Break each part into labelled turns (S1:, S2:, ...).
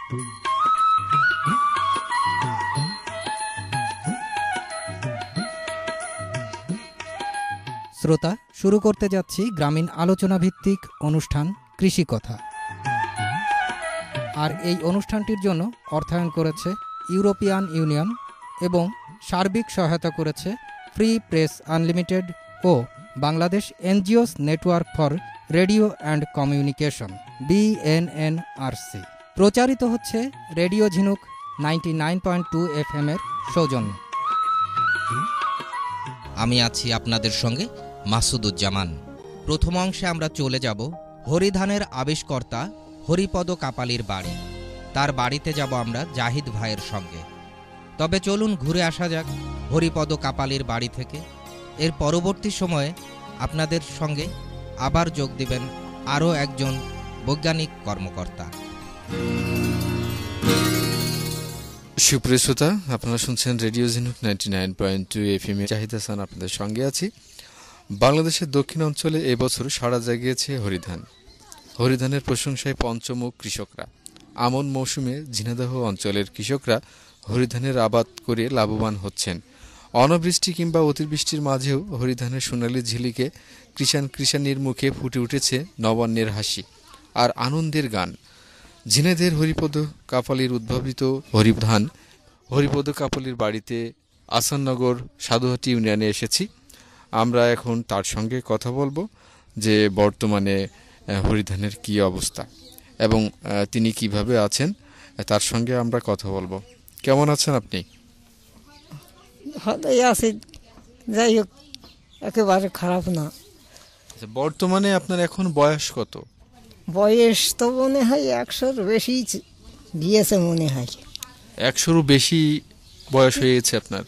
S1: শ্রোতা, শুরু করতে যাচ্ছি গ্রামীণ আলোচনা ভিত্তিক অনুষ্ঠান কৃষি কথা। আর এই অনুষ্ঠানটির জন্য অর্থায়ন করেছে ইউরোপিয়ান ইউনিয়ন এবং সার্বিক সহায়তা করেছে ফ্রি প্রেস আনলিমিটেড ও Bangladesh NGOs network for radio and communication BNNRC। প্রচারিত হচ্ছে রেডিও ঝিনুক 99.2 FM এর সৌজন্যে।
S2: আমি আছি আপনাদের সঙ্গে মাসুদুজ্জামান। প্রথম অংশে আমরা চলে যাব হরিধানের আবিষ্কর্তা হরিপদ কাপালির বাড়ি। তার বাড়িতে যাব আমরা জাহিদ ভাইয়ের সঙ্গে। তবে চলুন ঘুরে আসা যাক হরিপদ কাপালির বাড়ি থেকে। এর পরবর্তী সময়ে আপনাদের সঙ্গে আবার যোগ দিবেন আরও একজন বৈজ্ঞানিক কর্মকর্তা।
S3: সুপ্রিয় শ্রোতা, আপনারা শুনছেন রেডিও ঝিনুক 99.2 FM। জাহিদ হাসান আপনাদের সঙ্গে আছি। বাংলাদেশের দক্ষিণ অঞ্চলে এবছর সাড়া জাগিয়েছে হরিধান। হরিধানের প্রশংসায় পঞ্চমুখ কৃষকরা। আমন মৌসুমে ঝিনাইদহ অঞ্চলের কৃষকরা হরিধানের আবাদ করে লাভবান হচ্ছেন। অনাবৃষ্টি কিংবা অতিবৃষ্টির মাঝেও হরিধানের সোনালী ঝিলিকে কৃষাণীর মুখে ফুটে উঠেছে নবান্নের হাসি আর আনন্দের গান। ঝিনাইদহের হরিপদ কাপালির উদ্ভাবিত হরিধান হরিপদ কাপালির বাড়িতে আসাননগর সাধুহাটি ইউনিয়নে এসেছি। আমরা এখন তার সঙ্গে কথা বলবো যে বর্তমানে হরিধানের কি অবস্থা এবং তিনি কিভাবে আছেন, তার সঙ্গে আমরা কথা বলবো। কেমন আছেন আপনি?
S4: ভালোই আছি, যাই হোক একেবারে খারাপ না।
S3: বর্তমানে আপনার এখন বয়স কত?
S4: বয়স তো মনে হয় 100-র বেশি গিয়েছে, মনে হয়
S3: 100-রও বেশি বয়স হয়েছে আপনার।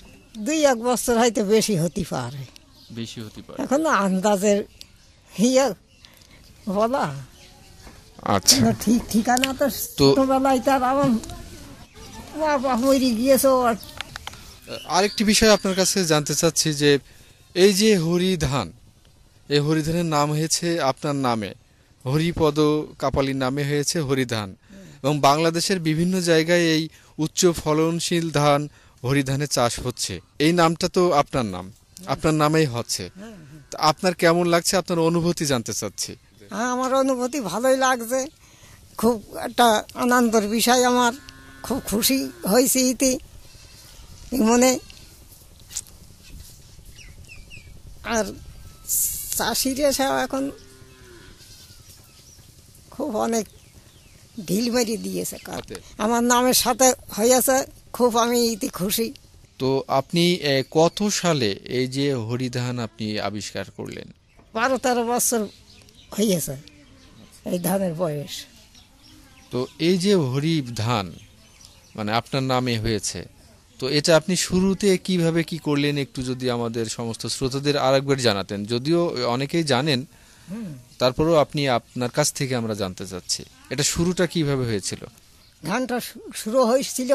S4: 2-1 বছর হয়তো বেশি হতে পারে, এখন আন্দাজের বলা।
S3: আচ্ছা,
S4: ঠিক ঠিকানা তো ছোটবেলায় তার আমার বাবা মরে গিয়েছে।
S3: আরেকটি বিষয় আপনার কাছে জানতে চাচ্ছি যে এই যে হরিধান, এই হরিধানের নাম হয়েছে আপনার নামে, হরিপদ কাপালির নামে হয়েছে হরিধান, এবং বাংলাদেশের বিভিন্ন জায়গায় এই উচ্চ ফলনশীল ধান হরিধানের চাষ হচ্ছে। এই নামটা তো আপনার নাম, আপনার নামেই হচ্ছে। আপনার কেমন লাগছে, আপনার অনুভূতি জানতে চাচ্ছি।
S4: আমার অনুভূতি ভালোই লাগছে, খুব একটা আনন্দের বিষয়, আমার খুব খুশি হয়েছি ইতি মনে। আর চাষিরা সব এখন খুব অনেক ঢিল মেরে দিয়েছে, আমার নামের সাথে হয়েছে, খুব আমি ইতি খুশি।
S3: তো আপনি কত সালে এই যে হরিধান আপনি আবিষ্কার করলেন?
S4: 12-13 বছর হয়েছে এই ধানের বয়স।
S3: তো এই যে হরিধান মানে আপনার নামে হয়েছে, তো এটা আপনি শুরুতে কিভাবে কি করলেন একটু যদি আমাদের সমস্ত শ্রোতাদের আরেকবার জানাতেন। যদিও অনেকেই জানেন, তারপরেও আপনি আপনার কাছ থেকে আমরা জানতে চাচ্ছি এটা শুরুটা কিভাবে হয়েছিল।
S4: ধানটা শুরু হয়েছিল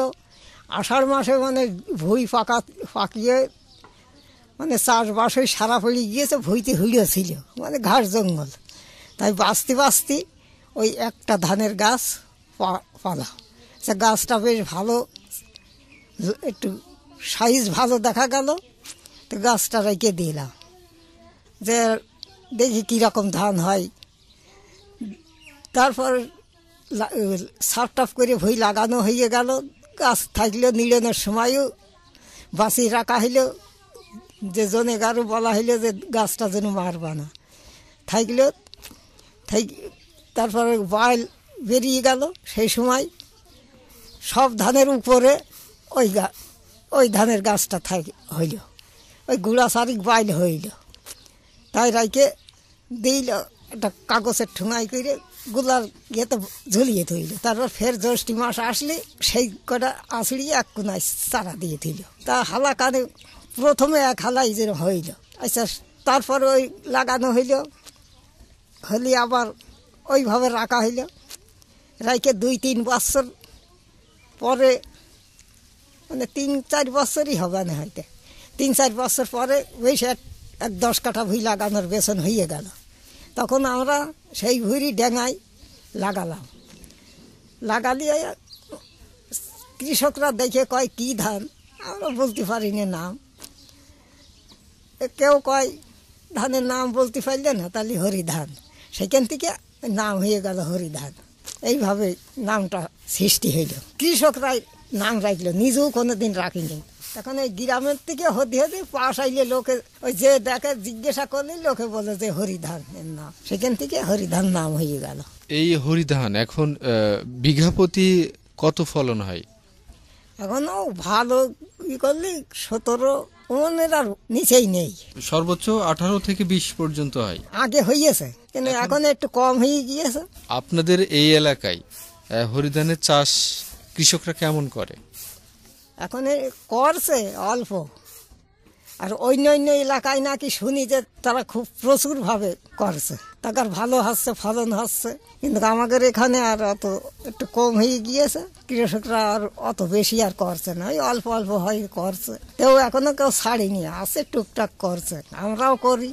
S4: আষাঢ় মাসে, মানে ভুঁই পাকিয়ে মানে চাষবাস হয়ে সারা পড়ে গিয়েছে, ভুঁইতে হুড়িয়ে ছিল, মানে ঘাস জঙ্গল। তাই বাঁচতে বাঁচতে ওই একটা ধানের গাছ পালা, সে গাছটা বেশ ভালো, একটু সাইজ ভালো দেখা গেল, তো গাছটা রেখে দিলাম যে দেখি কীরকম ধান হয়। তারপর সাফ টাফ করে ভুঁই লাগানো হয়ে গেল, গাছ থাকলেও নিড়নের সময়ও বাঁচিয়ে রাখা হইল, যে জনে গারো বলা হইল যে গাছটা যেন মারবা না থাকলেও তারপরে বাইল বেরিয়ে গেল। সেই সময় সব ধানের উপরে ওই ধানের গাছটা হইল, ওই গুড়া সারিক বাইল হইল। তাই রাইকে দিল একটা কাগজের ঠুঙাই করে গুলার ইয়েতে ঝুলিয়ে থইল। তারপর ফের জ্যৈষ্ঠী মাস আসলে সেই কটা আঁচড়িয়ে এক কোনায় চারা দিয়ে থইল। তা হালা কানে প্রথমে এক হালাই যেন হইল। আচ্ছা, তারপর ওই লাগানো হইল, হলে আবার ওইভাবে রাখা হইল। রাইকে 2-3 বছর পরে, মানে 3-4 বছরই হবে না হয়তো, 3-4 বছর পরে বেশ 10 কাঠা ভুঁই লাগানোর বেতন হয়ে গেল। তখন আমরা সেই ভুঁড়ি ডেঙায় লাগালাম, লাগালিয়ে কৃষকরা দেখে কয় কি ধান, আমরা বলতে পারি না নাম। কেউ কয় ধানের নাম বলতে পারলে না, তাহলে হরিধান, সেখান থেকে নাম হয়ে গেল হরিধান। এইভাবে নামটা সৃষ্টি হইল, কৃষকরাই নাম রাখলো, নিজেও কোনোদিন রাখিনি। তখন এই গ্রামের থেকে হতে হতে পাশ আইলে লোকে ওই যে দেখে জিজ্ঞাসা করলে লোকে বলে যে হরিধান এর নাম, সেখান থেকে হরিধান নাম হয়ে গেল।
S3: এই হরিধান এখন বিঘা প্রতি কত ফলন হয়?
S4: এখনও ভালো ই করলে 17 মনের আর নিচেই নেই,
S3: সর্বোচ্চ 18 থেকে 20 পর্যন্ত হয়।
S4: আগে হইয়াছে কিন্তু এখন একটু কম হয়ে গিয়েছে।
S3: আপনাদের এই এলাকায় হরিধানের চাষ কৃষকরা কেমন করে?
S4: এখন করছে অল্প, আর অন্য অন্য এলাকায় নাকি শুনি যে তারা খুব প্রচুরভাবে করছে, তাদের ভালো হচ্ছে, ফলন হচ্ছে। কিন্তু আমাদের এখানে আর অত একটু কম হয়ে গিয়েছে, কৃষকরা আর অত বেশি আর করছে না, ওই অল্প অল্প হয় করছে। তেও এখনো কেউ ছাড়েনি, আছে টুকটাক করছে, আমরাও করি।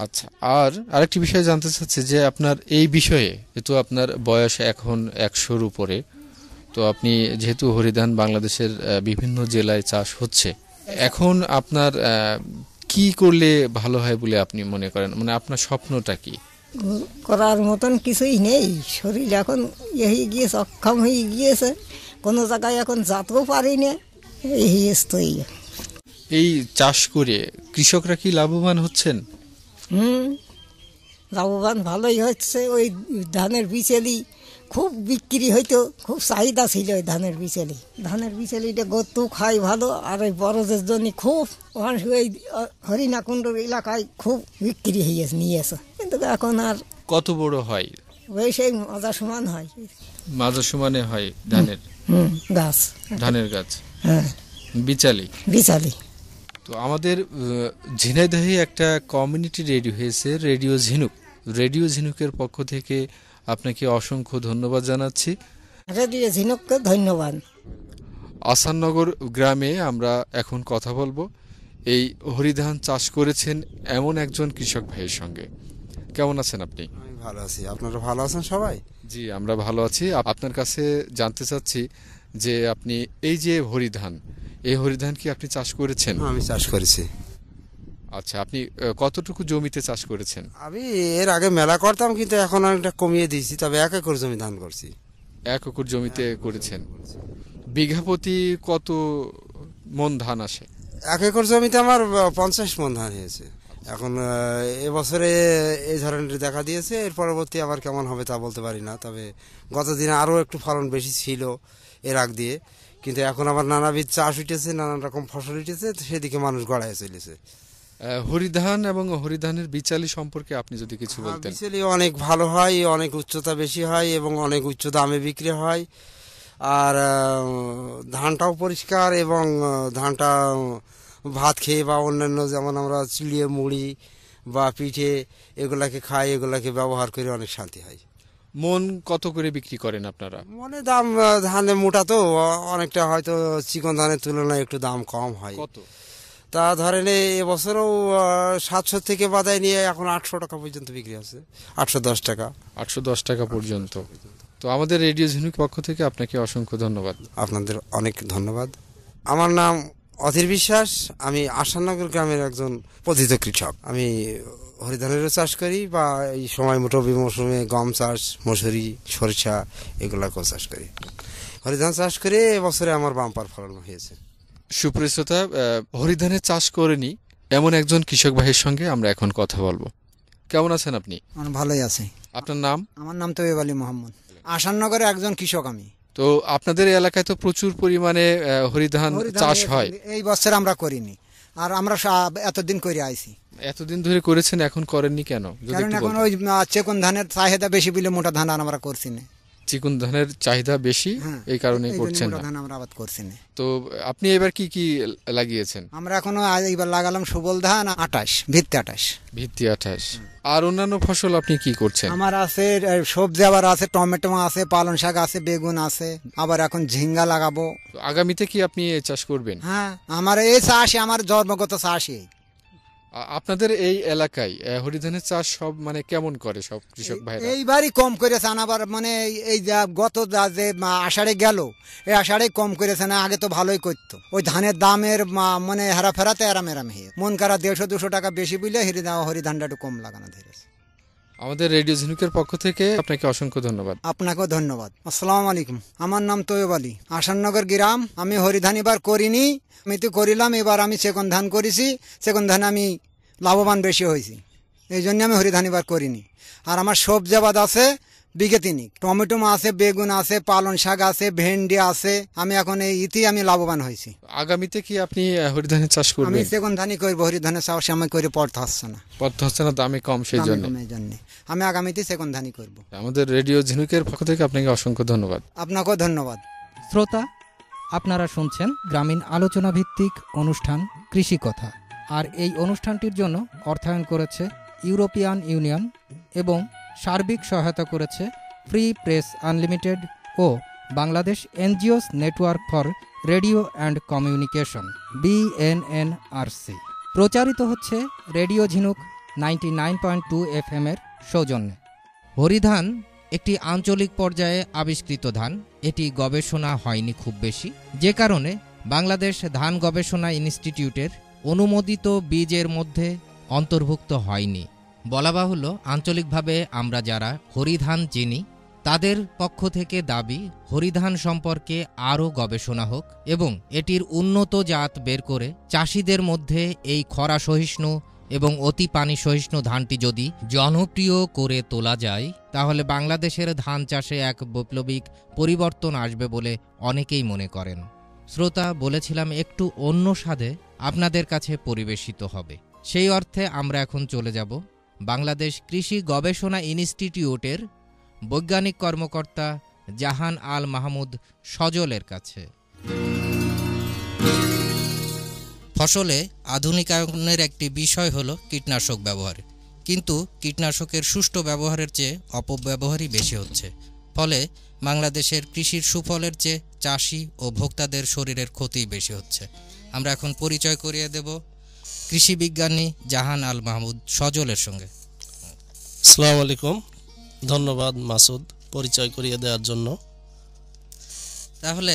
S3: আচ্ছা, আর আরেকটি বিষয় জানতে চাচ্ছি যে আপনার এই বিষয়ে, যেহেতু আপনার বয়স এখন 100-র উপরে, তো আপনি যেহেতু হরিধান বাংলাদেশের বিভিন্ন জেলায় চাষ হচ্ছে, এখন আপনার কি করলে ভালো হয় বলে আপনি মনে করেন? মানে আপনার স্বপ্নটা কি?
S4: করার মতন কিছুই নেই, শরীর এখন ইয়ে হয়ে গিয়েছে, অক্ষম হয়ে গিয়েছে, কোনো জায়গায় এখন যেতেও পারি না, এই হয়েছে তো।
S3: এই চাষ করে কৃষকরা কি লাভবান হচ্ছেন?
S4: লাভবান ভালোই হচ্ছে। ওই ধানের বিচেলি খুব বিক্রি হইতো, খুব চাহিদা ছিল ওই ধানের বিচেলি। ধানের বিচেলিটা গরু খাই ভালো, আর ওই বড়দের জন্য খুব মানুষ ওই হরিণাকুণ্ডর এলাকায় খুব বিক্রি হয়েছে, নিয়েছে। কিন্তু এখন আর
S3: কত বড় হয়?
S4: ওই সেই মাজা সমান হয়,
S3: মাজা সমানে হয় ধানের
S4: গাছ,
S3: ধানের গাছ।
S4: হ্যাঁ,
S3: বিচালি
S4: বিচালি।
S3: তো আমাদের ঝিনাইদহে একটা কমিউনিটি রেডিও হয়েছে, রেডিও ঝিনুক। রেডিও ঝিনুকের পক্ষ থেকে আপনাকে অসংখ্য ধন্যবাদ জানাচ্ছি।
S4: রেডিও ঝিনুককে ধন্যবাদ।
S3: আসাননগর গ্রামে আমরা এখন কথা বলবো এই হরিধান চাষ করেছেন এমন একজন কৃষক ভাইয়ের সঙ্গে। কেমন আছেন আপনি?
S5: আমি ভালো আছি, আপনারা ভালো আছেন সবাই?
S3: জি, আমরা ভালো আছি। আপনার কাছে জানতে চাচ্ছি যে আপনি এই যে হরিধান, এই হরিধান কি আপনি চাষ করেছেন?
S5: আমি চাষ করেছি।
S3: আচ্ছা, আপনি কতটুকু জমিতে চাষ করেছেন?
S5: আমি এর আগে মেলা করতাম, কিন্তু এখন অনেকটা কমিয়ে দিয়েছি, তবে 1 একর জমি ধান করছি।
S3: 1 একর জমিতে করেছেন। বিঘা প্রতি কত মন ধান আসে?
S5: 1 একর জমিতে আমার 50 মণ ধান হয়েছে। এখন এবছরে এই ধরনের দেখা দিয়েছে, এর পরবর্তী আবার কেমন হবে তা বলতে পারি না। তবে গত দিনে আরও একটু ফলন বেশি ছিল এর আগ দিয়ে, কিন্তু এখন আবার নানাবিধ চাষ উঠেছে, নানান রকম ফসল উঠেছে, সেদিকে মানুষ গড়ায় চলেছে।
S3: হরিধান এবং হরিধানের বিচালি সম্পর্কে আপনি যদি কিছু বলতেন।
S5: বিচালি অনেক ভালো হয়, অনেক উচ্চতা বেশি হয় এবং অনেক উচ্চ দামে বিক্রি হয়। আর ধানটাও পরিষ্কার, এবং ধানটা ভাত খেয়ে বা অন্যান্য, যেমন আমরা চিড়িয়ে মুড়ি বা পিঠে এগুলাকে খাই, এগুলাকে ব্যবহার করে অনেক শান্তি হয়।
S3: মন কত করে বিক্রি করেন আপনারা?
S5: মনে দাম, ধানের মোটা তো অনেকটা, হয়তো চিকন ধানের তুলনায় একটু দাম কম হয়।
S3: কত?
S5: তা ধরেন এবছরও 700 থেকে বাদায় নিয়ে এখন 800 টাকা পর্যন্ত বিক্রি আছে, 810 টাকা।
S3: 810 টাকা পর্যন্ত। তো আমাদের রেডিও ঝিনুক পক্ষ থেকে আপনাকে অসংখ্য ধন্যবাদ।
S5: আপনাদের অনেক ধন্যবাদ। আমার নাম অধীর বিশ্বাস, আমি আসাননগর গ্রামের একজন পতিত কৃষক। আমি হরিধানেরও চাষ করি, বা এই সময় মোটামুটি মৌসুমে গম চাষ, মসুরি, সরিষা এগুলাকেও চাষ করি। হরিধান চাষ করে এবছরে আমার বাম্পার ফলন হয়েছে।
S3: সুপ্রিয় শ্রোতা, হরিধানের চাষ করেনি এমন একজন কৃষক ভাইয়ের সঙ্গে আমরা এখন কথা বলবো। কেমন আছেন আপনি?
S6: ভালোই আছি।
S3: আপনার নাম?
S6: আমার নাম তৈয়ব আলী মোহাম্মদ, আসাননগরে একজন কৃষক আমি।
S3: তো আপনাদের এলাকায় তো প্রচুর পরিমাণে হরিধান চাষ হয়।
S6: এই বছর আমরা করিনি, আর আমরা এতদিন করে আইছি।
S3: এতদিন ধরে করেছেন, এখন করেননি কেন?
S6: কারণ এখন ওই চেকন ধানের চাহিদা বেশি বলে মোটা ধান আমরা করছি না।
S3: চিকন ধানের চাহিদা বেশি, এই কারণে করছেন না।
S6: ধান আমরা আবাদ করছি না।
S3: তো আপনি এবার কি কি লাগিয়েছেন?
S6: আমরা এখনো এইবার লাগালাম সুবল ধান 28, ভিত্তি 28।
S3: ভিত্তি 28। আর অন্যান্য ফসল আপনি কি করছেন?
S6: আমার আছে সবজি, আবার আছে টমেটো আছে, পালং শাক আছে, বেগুন আছে, আবার এখন ঝিঙ্গা লাগাবো।
S3: আগামীতে কি আপনি চাষ করবেন?
S6: হ্যাঁ, আমার এই চাষই আমার জন্মগত চাষই।
S3: আপনাদের এই এলাকায় হরিধানের চাষ সব মানে কেমন করে সব কৃষক ভাইরা?
S6: এইবারই কম করেছেন, আবার মানে এই যা গত যে আষাঢ়ে গেল, এই আষাঢ়ে কম করেছে, না আগে তো ভালোই করতো। ওই ধানের দামের মানে হেরাফেরাতে এরাম হয়ে মন করা 150-200 টাকা বেশি বুঝলে হরিধানটা একটু কম লাগানো ধরেছে।
S3: আমাদের রেডিও ঝিনুকের পক্ষ থেকে আপনাকে অসংখ্য ধন্যবাদ।
S6: আপনাকেও ধন্যবাদ। আসসালামু আলাইকুম। আমার নাম তৈয়ব আলী, আসাননগর গ্রাম। আমি হরিধান এবার করিনি, আমি তো করিলাম, এবার আমি সেকন্ড ধান করেছি। সেকন্ড ধানে আমি লাভবান বেশি হয়েছি, এই জন্য আমি হরিধান এবার করিনি। আর আমার সবজি আবাদ আছে বিঘে 3, টমেটো আছে, বেগুন আছে, পালন শাক আছে, ভেন্ডি আছে। আমি এখন এই আমি লাভবান হয়েছি।
S3: আগামীতে কি আপনি হরিধানের চাষ
S6: আমি
S3: করবেন?
S6: সেকন্ড ধানই করবো, হরিধানের চাষ আমি করে পড়তে হচ্ছে না,
S3: পড়তে হচ্ছে না, দামে কম, সেই জন্য
S6: আমি আগামীতে সেকন্ড ধানই করবো।
S3: আমাদের রেডিও ঝিনুকের পক্ষ থেকে আপনাকে অসংখ্য ধন্যবাদ।
S6: আপনাকেও ধন্যবাদ।
S1: শ্রোতা, আপনারা শুনছেন গ্রামীণ আলোচনা ভিত্তিক অনুষ্ঠান কৃষি কথা। আর এই অনুষ্ঠানটির জন্য অর্থায়ন করেছে ইউরোপিয়ান ইউনিয়ন এবং সার্বিক সহায়তা করেছে ফ্রি প্রেস আনলিমিটেড ও Bangladesh NGOs network for radio and communication BNNRC। প্রচারিত হচ্ছে রেডিও ঝিনুক 99.2 FM এর সৌজন্যে।
S2: হরিধান একটি আঞ্চলিক পর্যায়ে আবিষ্কৃত ধান। এটি গবেষণা হয়নি খুব বেশি, যে কারণে বাংলাদেশ ধান গবেষণা ইনস্টিটিউটের অনুমোদিত বীজের মধ্যে অন্তর্ভুক্ত হয়নি। বলা বাহুল্য, আঞ্চলিকভাবে আমরা যারা হরিধান চিনি তাদের পক্ষ থেকে দাবি হরিধান সম্পর্কে আরও গবেষণা হোক এবং এটির উন্নত জাত বের করে চাষিদের মধ্যে এই খরা সহিষ্ণু এবং অতি পানি সহিষ্ণু ধানটি যদি জনপ্রিয় করে তোলা যায়, তাহলে বাংলাদেশের ধান চাষে এক বৈপ্লবিক পরিবর্তন আসবে বলে অনেকেই মনে করেন। শ্রোতা, বলেছিলাম একটু অন্য স্বাদে আপনাদের কাছে পরিবেশিত হবে। সেই অর্থে আমরা এখন চলে যাব বাংলাদেশ কৃষি গবেষণা ইনস্টিটিউটের বৈজ্ঞানিক কর্মকর্তা জাহান আল মাহমুদ সজলের কাছে। ফসলে আধুনিকায়নের একটি বিষয় হল কীটনাশক ব্যবহার, কিন্তু কীটনাশকের সুষ্ঠু ব্যবহারের চেয়ে অপব্যবহারই বেশি হচ্ছে। ফলে বাংলাদেশের কৃষির সুফলের চেয়ে চাষি ও ভোক্তাদের শরীরের ক্ষতিই বেশি হচ্ছে। আমরা এখন পরিচয় করিয়ে দেব কৃষি বিজ্ঞানী জাহান আল মাহমুদ সজলের সঙ্গে।
S7: আসসালামু আলাইকুম, ধন্যবাদ মাসুদ পরিচয় করিয়ে দেওয়ার জন্য।
S2: তাহলে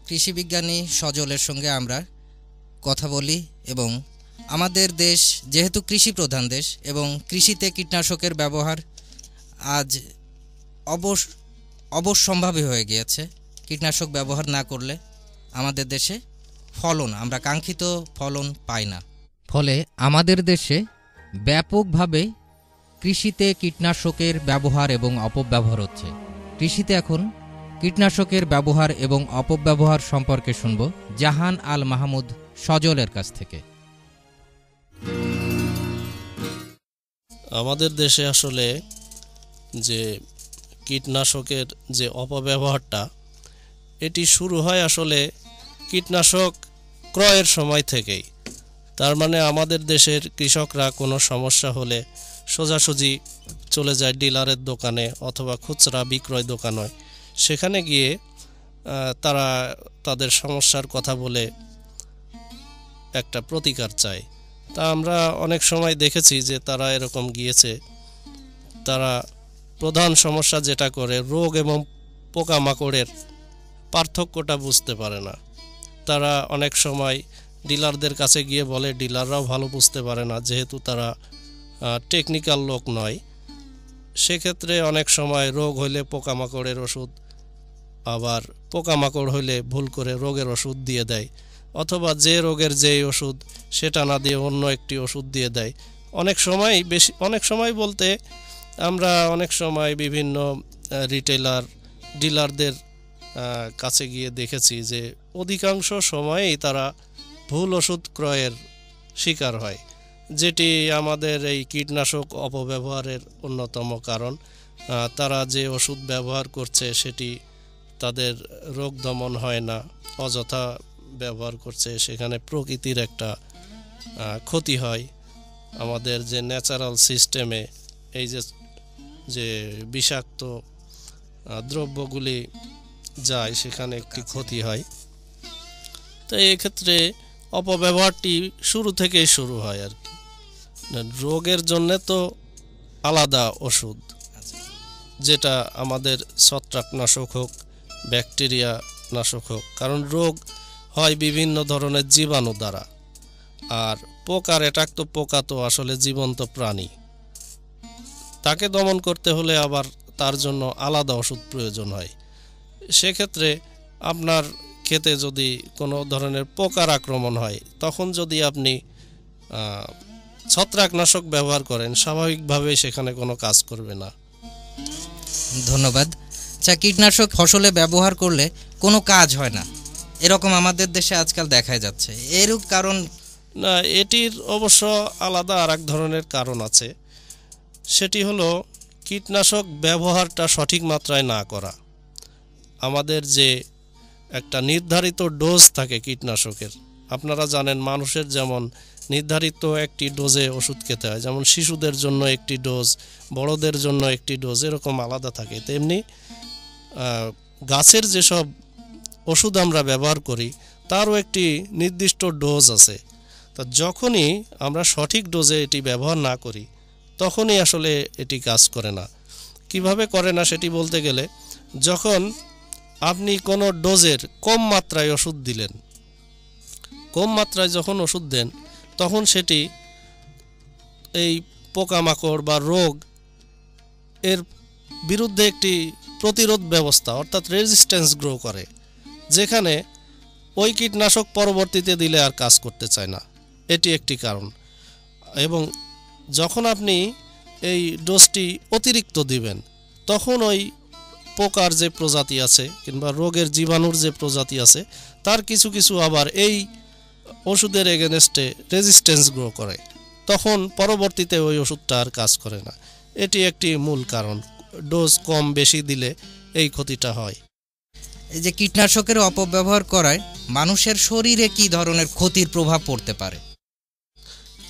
S2: কৃষি বিজ্ঞানী সজলের সঙ্গে আমরা কথা বলি। এবং আমাদের দেশ যেহেতু কৃষি প্রধান দেশ এবং কৃষিতে কীটনাশকের ব্যবহার আজ অবশ্যম্ভাবী হয়ে গিয়েছে। কীটনাশক ব্যবহার না করলে আমাদের দেশে ফলন, আমরা কাঙ্ক্ষিত ফলন পাই না। ফলে আমাদের দেশে ব্যাপকভাবে কৃষিতে কীটনাশকের ব্যবহার এবং অপব্যবহার হচ্ছে। কৃষিতে এখন কীটনাশকের ব্যবহার এবং অপব্যবহার সম্পর্কে শুনব জাহান আল মাহমুদ সজলের কাছ থেকে।
S7: আমাদের দেশে আসলে যে কীটনাশকের যে অপব্যবহারটা, এটি শুরু হয় আসলে কীটনাশক ক্রয়ের সময় থেকেই। তার মানে আমাদের দেশের কৃষকরা কোনো সমস্যা হলে সোজাসুজি চলে যায় ডিলারের দোকানে অথবা খুচরা বিক্রয় দোকানে। সেখানে গিয়ে তারা তাদের সমস্যার কথা বলে একটা প্রতিকার চায়। তা আমরা অনেক সময় দেখেছি যে তারা এরকম গিয়েছে, তারা প্রধান সমস্যা যেটা করে রোগ এবং পোকামাকড়ের পার্থক্যটা বুঝতে পারে না। তারা অনেক সময় ডিলারদের কাছে গিয়ে বলে, ডিলাররাও ভালো বুঝতে পারে না যেহেতু তারা টেকনিক্যাল লোক নয়। সেক্ষেত্রে অনেক সময় রোগ হইলে পোকামাকড়ের ওষুধ, আবার পোকামাকড় হইলে ভুল করে রোগের ওষুধ দিয়ে দেয়, অথবা যে রোগের যেই ওষুধ সেটা না দিয়ে অন্য একটি ওষুধ দিয়ে দেয়। অনেক সময় বলতে আমরা অনেক সময় বিভিন্ন ডিলারদের কাছে গিয়ে দেখেছি যে অধিকাংশ সময়েই তারা ভুল ওষুধ ক্রয়ের শিকার হয়, যেটি আমাদের এই কীটনাশক অপব্যবহারের অন্যতম কারণ। তারা যে ওষুধ ব্যবহার করছে সেটি তাদের রোগ দমন হয় না, অযথা ব্যবহার করছে, সেখানে প্রকৃতির একটা ক্ষতি হয়। আমাদের যে ন্যাচারাল সিস্টেমে এই যে বিষাক্ত দ্রব্যগুলি যায় সেখানে একটি ক্ষতি হয়। তো এই ক্ষেত্রে অপব্যবহারটি শুরু থেকেই শুরু হয় আর কি। রোগের জন্য তো আলাদা ওষুধ, যেটা আমাদের ছত্রাকনাশক হোক, ব্যাকটেরিয়া নাশক হোক, কারণ রোগ হয় বিভিন্ন ধরনের জীবাণু দ্বারা। আর পোকার অ্যাটাক, তো পোকা তো আসলে জীবন্ত প্রাণী, তাকে দমন করতে হলে আবার তার জন্য আলাদা ওষুধ প্রয়োজন হয়। সেক্ষেত্রে আপনার ক্ষেতে যদি কোনো ধরনের পোকার আক্রমণ হয়, তখন যদি আপনি ছত্রাকনাশক ব্যবহার করেন, স্বাভাবিকভাবেই সেখানে কোনো কাজ করবে না।
S2: ধন্যবাদ। কীটনাশক ফসলে ব্যবহার করলে কোনো কাজ হয় না, এরকম আমাদের দেশে আজকাল দেখা যাচ্ছে, এরূপ কারণ?
S7: না, এটির অবশ্য আলাদা আর এক ধরনের কারণ আছে। সেটি হলো কীটনাশক ব্যবহারটা সঠিক মাত্রায় না করা। আমাদের যে একটা নির্ধারিত ডোজ থাকে কীটনাশকের, আপনারা জানেন মানুষের যেমন নির্ধারিত একটি ডোজে ওষুধ খেতে হয়, যেমন শিশুদের জন্য একটি ডোজ, বড়দের জন্য একটি ডোজ, এরকম আলাদা থাকে। তেমনি গাছের যেসব ওষুধ আমরা ব্যবহার করি তারও একটি নির্দিষ্ট ডোজ আছে। তা যখনই আমরা সঠিক ডোজে এটি ব্যবহার না করি, তখনই আসলে এটি কাজ করে না। কিভাবে করে না সেটি বলতে গেলে, যখন আপনি কোনো ডোজের কম মাত্রায় ওষুধ দিলেন, কম মাত্রায় যখন ওষুধ দেন, তখন সেটি এই পোকামাকড় বা রোগ এর বিরুদ্ধে একটি প্রতিরোধ ব্যবস্থা অর্থাৎ রেজিস্ট্যান্স গ্রো করে, যেখানে ওই কীটনাশক পরবর্তীতে দিলে আর কাজ করতে চায় না। এটি একটি কারণ। এবং যখন আপনি এই ডোজটি অতিরিক্ত দিবেন, তখন ওই পোকার যে প্রজাতি আছে কিংবা রোগের জীবাণুর যে প্রজাতি আছে, তার কিছু কিছু আবার এই ওষুধের এগেনস্টে রেজিস্ট্যান্স গ্রো করে, তখন পরবর্তীতে ওই ওষুধটা আর কাজ করে না। এটি একটি মূল কারণ। ডোজ কম বেশি দিলে এই ক্ষতিটা হয়।
S2: এই যে কীটনাশকের অপব্যবহার করায় মানুষের শরীরে কি ধরনের ক্ষতির প্রভাব পড়তে পারে?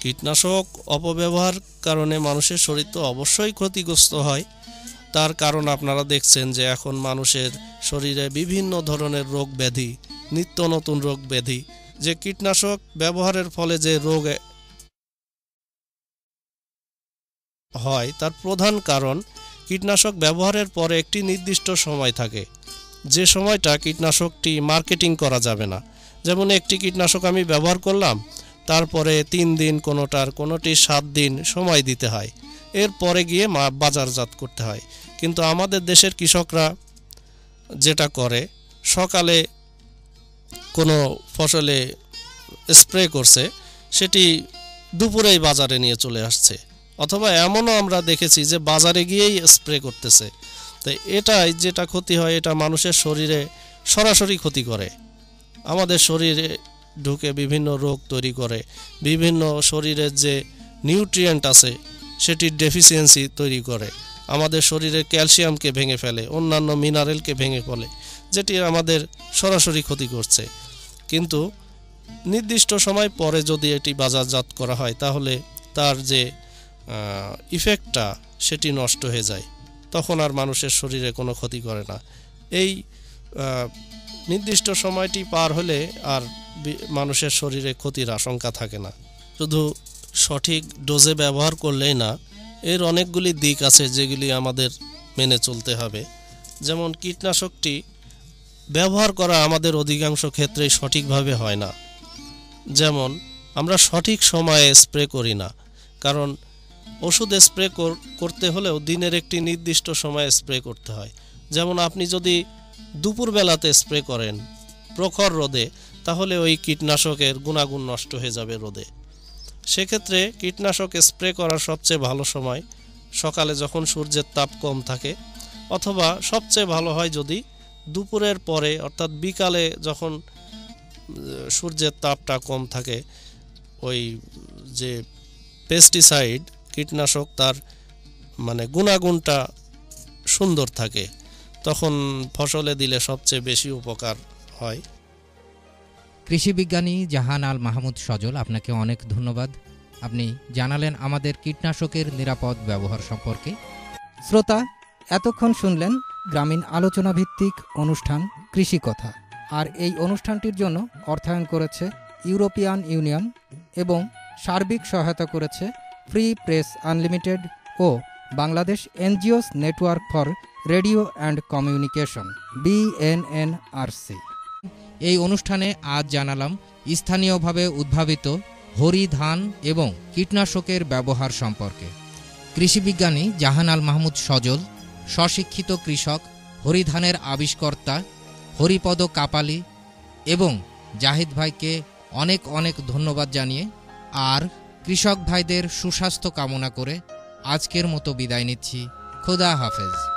S7: কীটনাশক অপব্যবহার কারণে মানুষের শরীর তো অবশ্যই ক্ষতিগ্রস্ত হয়। তার কারণ আপনারা দেখছেন যে এখন মানুষের শরীরে বিভিন্ন ধরনের রোগ ব্যাধি, নিত্য নতুন রোগ ব্যাধি, যে কীটনাশক ব্যবহারের ফলে যে রোগ হয় তার প্রধান কারণ কীটনাশক ব্যবহারের পরে একটি নির্দিষ্ট সময় থাকে, যে সময়টা কীটনাশকটি মার্কেটিং করা যাবে না। যেমন একটি কীটনাশক আমি ব্যবহার করলাম, তারপরে 3 দিন, কোনোটি 7 দিন সময় দিতে হয়, এরপরে গিয়ে বাজারজাত করতে হয়। কিন্তু আমাদের দেশের কৃষকরা যেটা করে, সকালে কোনো ফসলে স্প্রে করছে, সেটি দুপুরেই বাজারে নিয়ে চলে আসছে, অথবা এমনও আমরা দেখেছি যে বাজারে গিয়েই স্প্রে করতেছে। তাই এটাই যেটা ক্ষতি হয়, এটা মানুষের শরীরে সরাসরি ক্ষতি করে, আমাদের শরীরে ঢুকে বিভিন্ন রোগ তৈরি করে, বিভিন্ন শরীরের যে নিউট্রিয়েন্ট আছে সেটির ডেফিসিয়েন্সি তৈরি করে, আমাদের শরীরের ক্যালসিয়ামকে ভেঙে ফেলে, অন্যান্য মিনারেলকে ভেঙে ফেলে, যেটি আমাদের সরাসরি ক্ষতি করছে। কিন্তু নির্দিষ্ট সময় পরে যদি এটি বাজারজাত করা হয়, তাহলে তার যে ইফেক্টটা সেটি নষ্ট হয়ে যায়, তখন আর মানুষের শরীরে কোনো ক্ষতি করে না। এই নির্দিষ্ট সময়টি পার হলে আর মানুষের শরীরে ক্ষতির আশঙ্কা থাকে না। শুধু সঠিক ডোজে ব্যবহার করলেই না, এর অনেকগুলি দিক আছে যেগুলি আমাদের মেনে চলতে হবে। যেমন কীটনাশকটি ব্যবহার করা আমাদের অধিকাংশ ক্ষেত্রেই সঠিকভাবে হয় না। যেমন আমরা সঠিক সময়ে স্প্রে করি না, কারণ ওষুধ স্প্রে করতে হলেও দিনের একটি নির্দিষ্ট সময়ে স্প্রে করতে হয়। যেমন আপনি যদি দুপুরবেলাতে স্প্রে করেন প্রখর রোদে, তাহলে ওই কীটনাশকের গুণাগুণ নষ্ট হয়ে যাবে রোদে। সেক্ষেত্রে কীটনাশক স্প্রে করার সবচেয়ে ভালো সময় সকালে, যখন সূর্যের তাপ কম থাকে, অথবা সবচেয়ে ভালো হয় যদি দুপুরের পরে, অর্থাৎ বিকালে যখন সূর্যের তাপটা কম থাকে, ওই যে পেস্টিসাইড কীটনাশক তার গুণাগুণটা সুন্দর থাকে, তখন ফসলে দিলে সবচেয়ে বেশি উপকার হয়।
S1: কৃষি বিজ্ঞানী জাহান আল মাহমুদ সজল, আপনাকে অনেক ধন্যবাদ। আপনি জানালেন আমাদের কীটনাশকের নিরাপদ ব্যবহার সম্পর্কে। শ্রোতা, এতক্ষণ শুনলেন গ্রামীণ আলোচনা ভিত্তিক অনুষ্ঠান কৃষি কথা। আর এই অনুষ্ঠানটির জন্য অর্থায়ন করেছে ইউরোপিয়ান ইউনিয়ন এবং সার্বিক সহায়তা করেছে ফ্রি প্রেস আনলিমিটেড ও Bangladesh NGOs network for radio and communication BNNRC।
S2: এই অনুষ্ঠানে আজ জানালাম স্থানীয়ভাবে উদ্ভাবিত হরি ধান এবং কীটনাশকের ব্যবহার সম্পর্কে। কৃষিবিজ্ঞানী জাহান আল মাহমুদ সজল, স্বশিক্ষিত কৃষক, হরিধানের আবিষ্কর্তা হরিপদ কাপালি এবং জাহিদ ভাইকে অনেক অনেক ধন্যবাদ জানিয়ে আর কৃষক ভাইদের সুস্বাস্থ্য কামনা করে আজকের মতো বিদায় নিচ্ছি। খোদা হাফেজ।